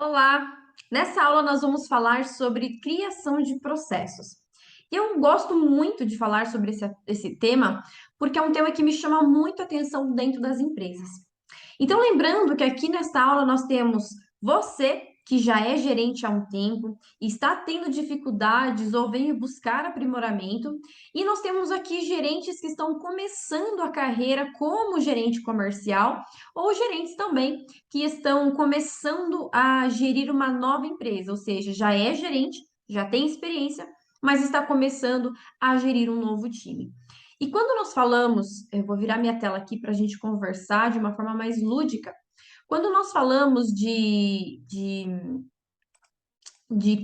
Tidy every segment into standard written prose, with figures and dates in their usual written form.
Olá! Nessa aula nós vamos falar sobre criação de processos. E eu gosto muito de falar sobre esse tema, porque é um tema que me chama muito a atenção dentro das empresas. Então, lembrando que aqui nesta aula nós temos você, que já é gerente há um tempo, está tendo dificuldades ou vem buscar aprimoramento, e nós temos aqui gerentes que estão começando a carreira como gerente comercial, ou gerentes também que estão começando a gerir uma nova empresa, ou seja, já é gerente, já tem experiência, mas está começando a gerir um novo time. E quando nós falamos, eu vou virar minha tela aqui para a gente conversar de uma forma mais lúdica. Quando nós falamos de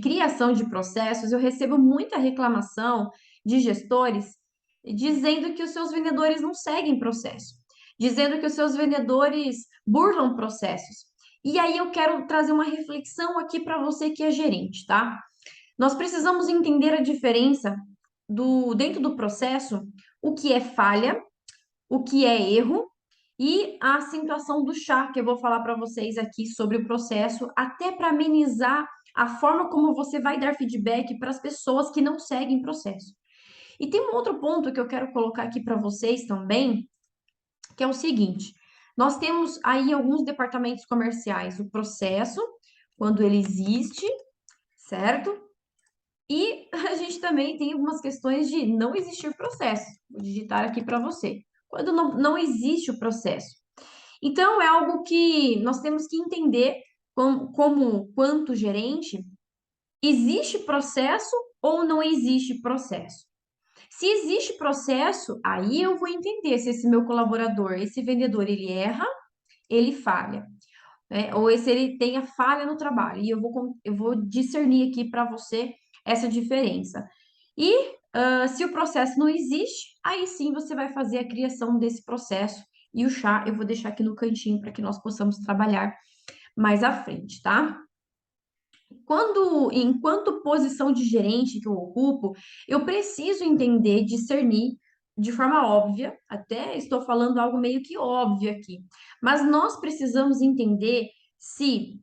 criação de processos, eu recebo muita reclamação de gestores dizendo que os seus vendedores não seguem processo, dizendo que os seus vendedores burlam processos. E aí eu quero trazer uma reflexão aqui para você que é gerente, tá? Nós precisamos entender a diferença dentro do processo, o que é falha, o que é erro e a acentuação do chá, que eu vou falar para vocês aqui sobre o processo, até para amenizar a forma como você vai dar feedback para as pessoas que não seguem processo. E tem um outro ponto que eu quero colocar aqui para vocês também, que é o seguinte: nós temos aí alguns departamentos comerciais, o processo, quando ele existe, certo? E a gente também tem algumas questões de não existir processo. Vou digitar aqui para você. Quando não existe o processo. Então, é algo que nós temos que entender quanto gerente, existe processo ou não existe processo? Se existe processo, aí eu vou entender se esse meu colaborador, esse vendedor, ele erra, ele falha, né? Ou se ele tem a falha no trabalho. E eu vou discernir aqui para você essa diferença. E se o processo não existe, aí sim você vai fazer a criação desse processo. E o chá eu vou deixar aqui no cantinho para que nós possamos trabalhar mais à frente, tá? Enquanto posição de gerente que eu ocupo, eu preciso entender, discernir de forma óbvia, até estou falando algo meio que óbvio aqui, mas nós precisamos entender se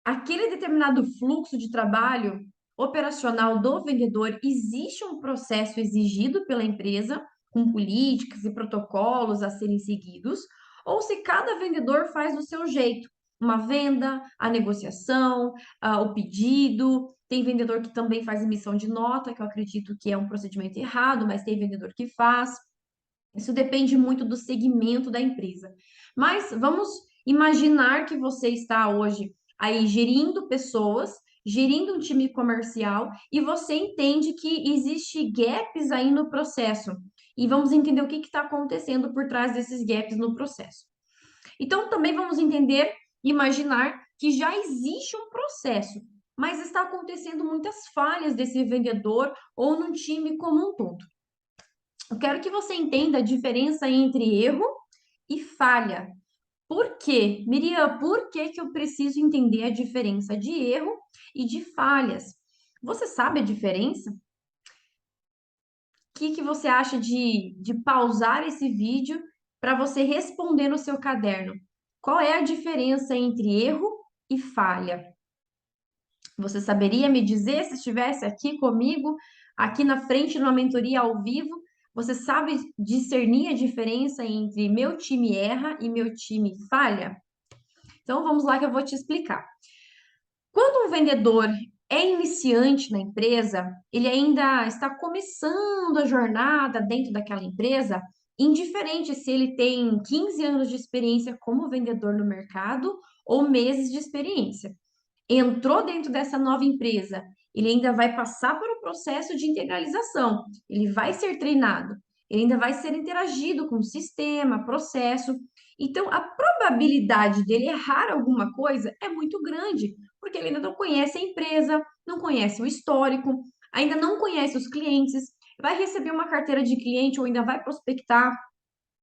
aquele determinado fluxo de trabalho operacional do vendedor existe um processo exigido pela empresa, com políticas e protocolos a serem seguidos, ou se cada vendedor faz do seu jeito. Uma venda, a negociação, o pedido. Tem vendedor que também faz emissão de nota, que eu acredito que é um procedimento errado, mas tem vendedor que faz. Isso depende muito do segmento da empresa. Mas vamos imaginar que você está hoje aí gerindo pessoas, gerindo um time comercial e você entende que existe gaps aí no processo. E vamos entender o que está acontecendo por trás desses gaps no processo. Então, também vamos entender, imaginar que já existe um processo, mas está acontecendo muitas falhas desse vendedor ou num time como um todo. Eu quero que você entenda a diferença entre erro e falha. Por quê? Miriam, por que que eu preciso entender a diferença de erro e de falhas? Você sabe a diferença? O que que você acha de pausar esse vídeo para você responder no seu caderno? Qual é a diferença entre erro e falha? Você saberia me dizer se estivesse aqui comigo, aqui na frente, numa mentoria ao vivo? Você sabe discernir a diferença entre meu time erra e meu time falha? Então vamos lá que eu vou te explicar. Quando um vendedor é iniciante na empresa, ele ainda está começando a jornada dentro daquela empresa, indiferente se ele tem 15 anos de experiência como vendedor no mercado ou meses de experiência. Entrou dentro dessa nova empresa, ele ainda vai passar por um processo de integralização, ele vai ser treinado, ele ainda vai ser interagido com o sistema, processo. Então, a probabilidade dele errar alguma coisa é muito grande, porque ele ainda não conhece a empresa, não conhece o histórico, ainda não conhece os clientes, vai receber uma carteira de cliente ou ainda vai prospectar,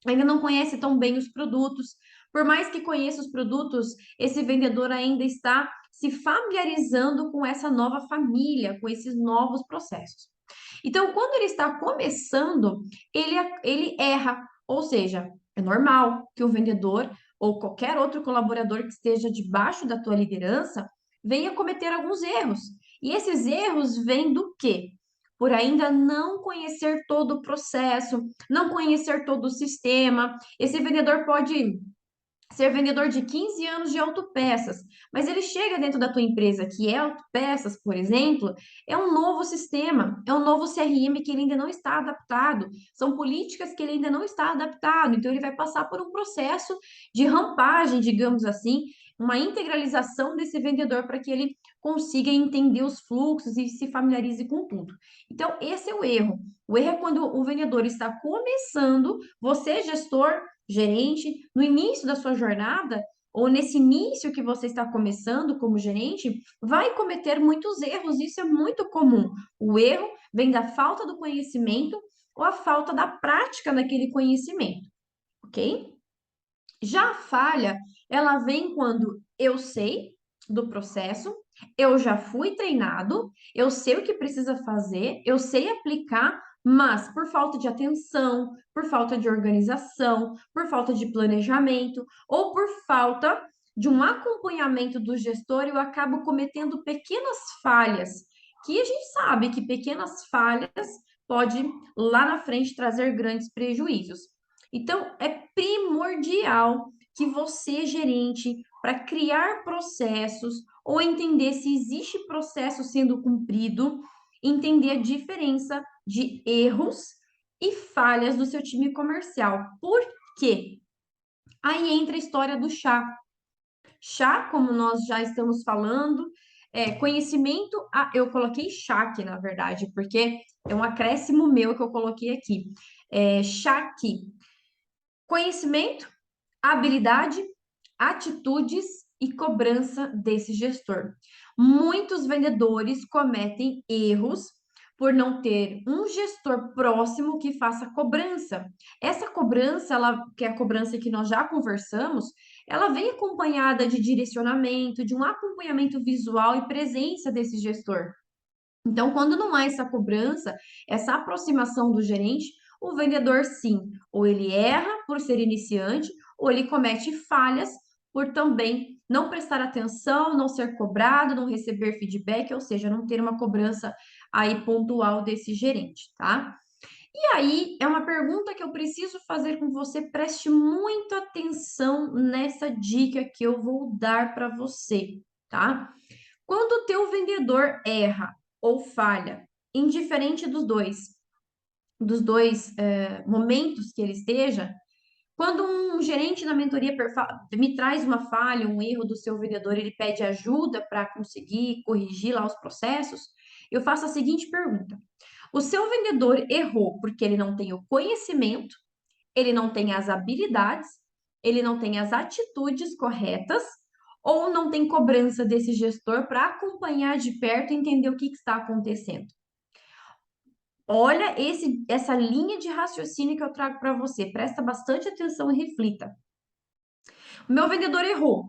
ainda não conhece tão bem os produtos. Por mais que conheça os produtos, esse vendedor ainda está se familiarizando com essa nova família, com esses novos processos. Então, quando ele está começando, ele erra, ou seja, é normal que o vendedor ou qualquer outro colaborador que esteja debaixo da tua liderança venha cometer alguns erros. E esses erros vêm do quê? Por ainda não conhecer todo o processo, não conhecer todo o sistema. Esse vendedor pode ser vendedor de 15 anos de autopeças, mas ele chega dentro da tua empresa que é autopeças, por exemplo, é um novo sistema, é um novo CRM que ele ainda não está adaptado, são políticas que ele ainda não está adaptado, então ele vai passar por um processo de rampagem, digamos assim, uma integralização desse vendedor para que ele consiga entender os fluxos e se familiarize com tudo. Então, esse é o erro. O erro é quando o vendedor está começando, você, gestor, gerente, no início da sua jornada, ou nesse início que você está começando como gerente, vai cometer muitos erros. Isso é muito comum. O erro vem da falta do conhecimento ou a falta da prática daquele conhecimento, ok? Já a falha, ela vem quando eu sei do processo, eu já fui treinado, eu sei o que precisa fazer, eu sei aplicar, mas por falta de atenção, por falta de organização, por falta de planejamento ou por falta de um acompanhamento do gestor, eu acabo cometendo pequenas falhas, que a gente sabe que pequenas falhas pode lá na frente trazer grandes prejuízos. Então, é primordial que você, gerente, para criar processos ou entender se existe processo sendo cumprido, entender a diferença de erros e falhas do seu time comercial. Por quê? Aí entra a história do chá. Chá, como nós já estamos falando, conhecimento. Ah, eu coloquei chá aqui, na verdade, porque é um acréscimo meu que eu coloquei aqui. Chá aqui. Conhecimento, habilidade, atitudes e cobrança desse gestor. Muitos vendedores cometem erros por não ter um gestor próximo que faça cobrança. Essa cobrança, ela, que é a cobrança que nós já conversamos, ela vem acompanhada de direcionamento, de um acompanhamento visual e presença desse gestor. Então, quando não há essa cobrança, essa aproximação do gerente, o vendedor sim, ou ele erra por ser iniciante, ou ele comete falhas por também não prestar atenção, não ser cobrado, não receber feedback, ou seja, não ter uma cobrança aí pontual desse gerente, tá? E aí é uma pergunta que eu preciso fazer com você, preste muita atenção nessa dica que eu vou dar para você, tá? Quando o teu vendedor erra ou falha, indiferente dos dois momentos que ele esteja, quando um gerente na mentoria me traz uma falha, um erro do seu vendedor, ele pede ajuda para conseguir corrigir lá os processos, eu faço a seguinte pergunta: o seu vendedor errou porque ele não tem o conhecimento, ele não tem as habilidades, ele não tem as atitudes corretas, ou não tem cobrança desse gestor para acompanhar de perto e entender o que está acontecendo. Olha essa linha de raciocínio que eu trago para você. Presta bastante atenção e reflita. O meu vendedor errou.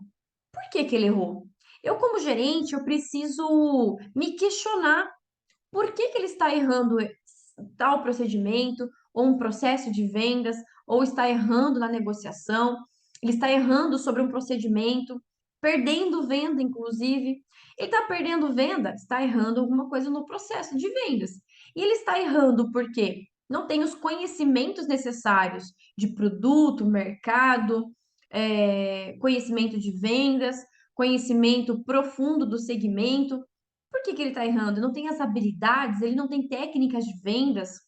Por que que ele errou? Eu, como gerente, eu preciso me questionar por que que ele está errando tal procedimento, ou um processo de vendas, ou está errando na negociação, ele está errando sobre um procedimento, perdendo venda, inclusive. Ele está perdendo venda, está errando alguma coisa no processo de vendas. E ele está errando porque não tem os conhecimentos necessários de produto, mercado, conhecimento de vendas, conhecimento profundo do segmento. Por que que ele está errando? Não tem as habilidades, ele não tem técnicas de vendas,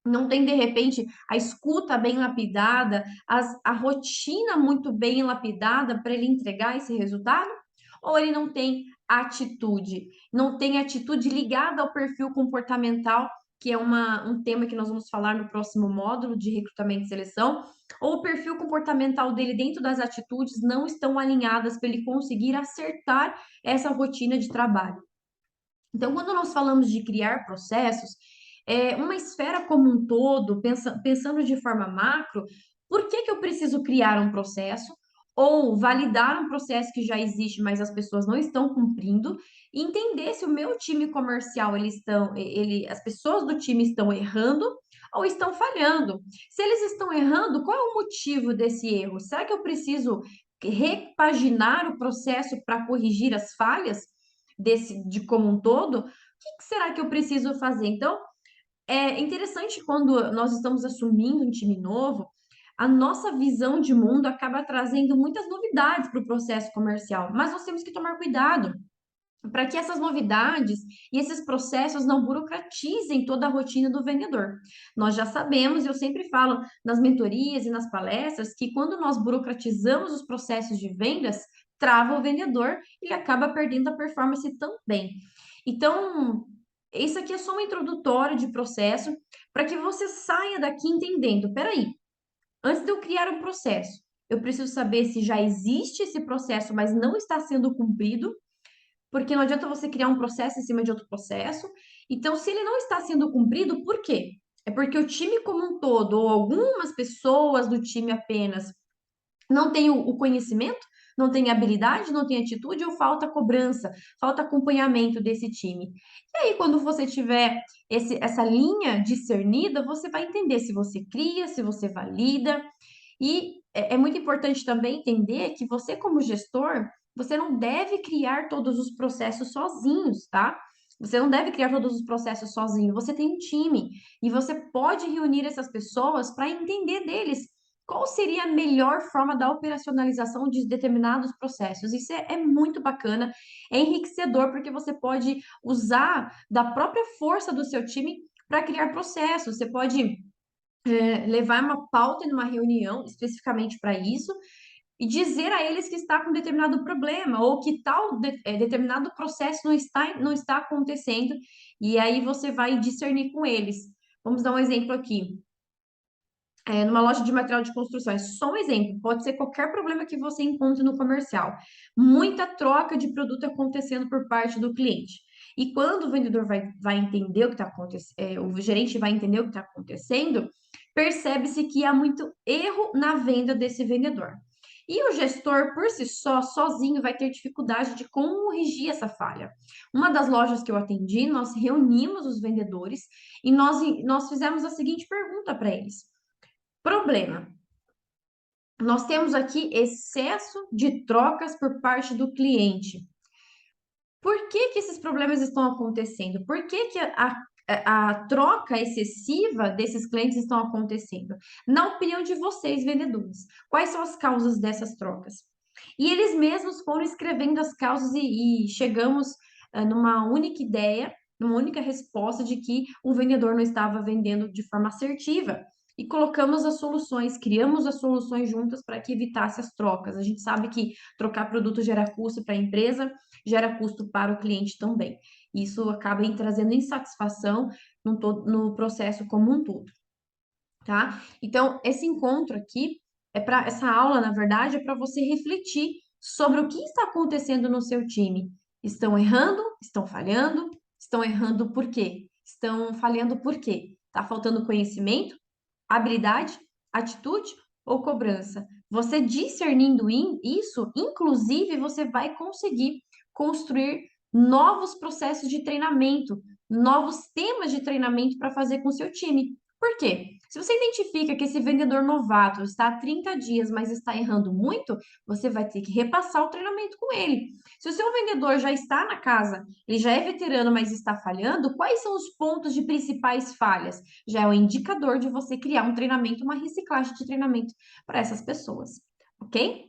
não tem, de repente, a escuta bem lapidada, a rotina muito bem lapidada para ele entregar esse resultado? Ou ele não tem atitude? Não tem atitude ligada ao perfil comportamental, que é um tema que nós vamos falar no próximo módulo de recrutamento e seleção, ou o perfil comportamental dele dentro das atitudes não estão alinhadas para ele conseguir acertar essa rotina de trabalho. Então, quando nós falamos de criar processos, uma esfera como um todo, pensando de forma macro, por que que eu preciso criar um processo? Ou validar um processo que já existe, mas as pessoas não estão cumprindo, e entender se o meu time comercial, as pessoas do time estão errando ou estão falhando. Se eles estão errando, qual é o motivo desse erro? Será que eu preciso repaginar o processo para corrigir as falhas? de como um todo, o que será que eu preciso fazer? Então, é interessante quando nós estamos assumindo um time novo, a nossa visão de mundo acaba trazendo muitas novidades para o processo comercial, mas nós temos que tomar cuidado para que essas novidades e esses processos não burocratizem toda a rotina do vendedor. Nós já sabemos, e eu sempre falo nas mentorias e nas palestras, que quando nós burocratizamos os processos de vendas, trava o vendedor e ele acaba perdendo a performance também. Então, isso aqui é só um introdutório de processo para que você saia daqui entendendo. Peraí, antes de eu criar um processo, eu preciso saber se já existe esse processo, mas não está sendo cumprido, porque não adianta você criar um processo em cima de outro processo. Então, se ele não está sendo cumprido, por quê? É porque o time como um todo, ou algumas pessoas do time apenas, não tem o conhecimento, não tem habilidade, não tem atitude, ou falta cobrança, falta acompanhamento desse time. E aí, quando você tiver essa linha discernida, você vai entender se você cria, se você valida, e é muito importante também entender que você, como gestor, você não deve criar todos os processos sozinhos, tá? Você não deve criar todos os processos sozinho. Você tem um time e você pode reunir essas pessoas para entender deles qual seria a melhor forma da operacionalização de determinados processos. Isso é muito bacana, é enriquecedor, porque você pode usar da própria força do seu time para criar processos. Você pode levar uma pauta numa reunião especificamente para isso e dizer a eles que está com determinado problema ou que determinado processo não está acontecendo, e aí você vai discernir com eles. Vamos dar um exemplo aqui. Numa loja de material de construção, é só um exemplo, pode ser qualquer problema que você encontre no comercial. Muita troca de produto acontecendo por parte do cliente. E quando o vendedor vai entender o que está acontecendo, o gerente vai entender o que está acontecendo, percebe-se que há muito erro na venda desse vendedor. E o gestor, por si só, sozinho, vai ter dificuldade de corrigir essa falha. Uma das lojas que eu atendi, nós reunimos os vendedores e nós fizemos a seguinte pergunta para eles: problema. Nós temos aqui excesso de trocas por parte do cliente. Por que que esses problemas estão acontecendo? Por que que a troca excessiva desses clientes estão acontecendo? Na opinião de vocês, vendedores, quais são as causas dessas trocas? E eles mesmos foram escrevendo as causas e chegamos numa única ideia, numa única resposta de que o vendedor não estava vendendo de forma assertiva. E colocamos as soluções, criamos as soluções juntas para que evitasse as trocas. A gente sabe que trocar produto gera custo para a empresa, gera custo para o cliente também. Isso acaba trazendo insatisfação no processo como um todo, tá? Então, esse encontro aqui essa aula, na verdade, é para você refletir sobre o que está acontecendo no seu time. Estão errando? Estão falhando? Estão errando por quê? Estão falhando por quê? Está faltando conhecimento, habilidade, atitude ou cobrança? Você discernindo isso, inclusive, você vai conseguir construir novos processos de treinamento, novos temas de treinamento para fazer com o seu time. Por quê? Se você identifica que esse vendedor novato está há 30 dias, mas está errando muito, você vai ter que repassar o treinamento com ele. Se o seu vendedor já está na casa, ele já é veterano, mas está falhando, quais são os pontos de principais falhas? Já é um indicador de você criar um treinamento, uma reciclagem de treinamento para essas pessoas, ok?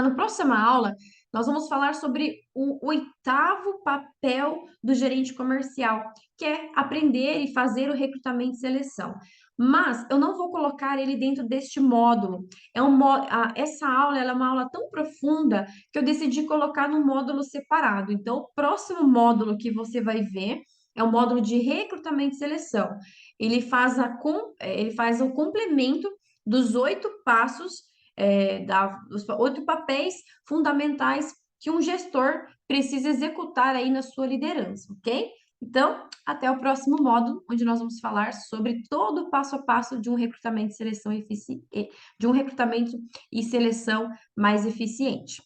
No próxima aula, nós vamos falar sobre o oitavo papel do gerente comercial, que é aprender e fazer o recrutamento e seleção. Mas eu não vou colocar ele dentro deste módulo. Essa aula ela é uma aula tão profunda que eu decidi colocar num módulo separado. Então, o próximo módulo que você vai ver é o módulo de recrutamento e seleção. Ele faz o complemento dos 8 passos os 8 papéis fundamentais que um gestor precisa executar aí na sua liderança, ok? Então, até o próximo módulo, onde nós vamos falar sobre todo o passo a passo de um recrutamento e seleção mais eficiente.